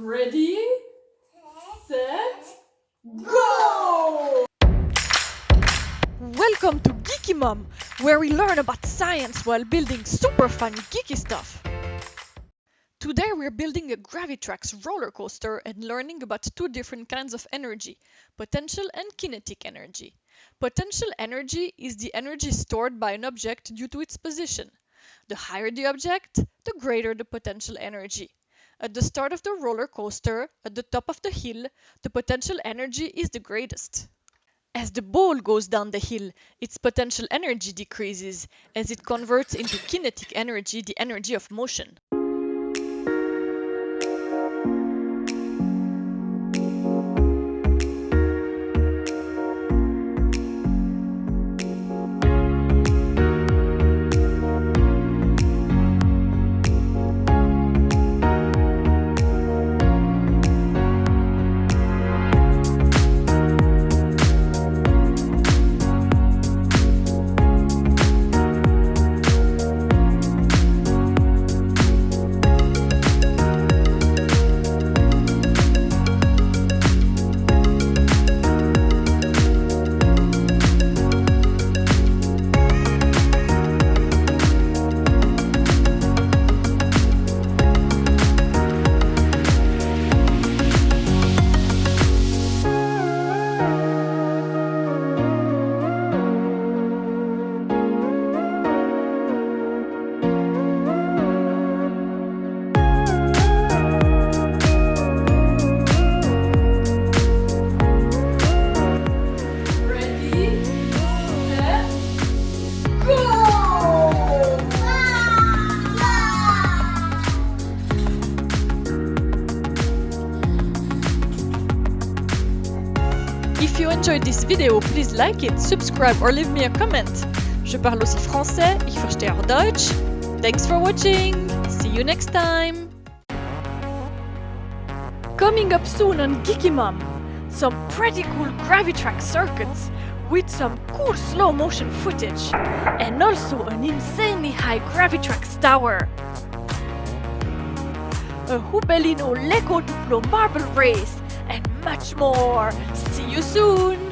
Ready, set, go! Welcome to Geeky Mom, where we learn about science while building super fun geeky stuff. Today we're building a Gravitrax roller coaster and learning about two different kinds of energy, potential and kinetic energy. Potential energy is the energy stored by an object due to its position. The higher the object, the greater the potential energy. At the start of the roller coaster, at the top of the hill, the potential energy is the greatest. As the ball goes down the hill, its potential energy decreases as it converts into kinetic energy, the energy of motion. Ready, set, go! If you enjoyed this video, please like it, subscribe or leave me a comment. Je parle aussi français, ich verstehe auch Deutsch. Thanks for watching! See you next time! Coming up soon on Geeky Mom, some pretty cool Gravitrax circuits with some cool slow motion footage and also an insanely high Gravitrax tower. A Hubelino Lego Duplo marble race and much more. See you soon!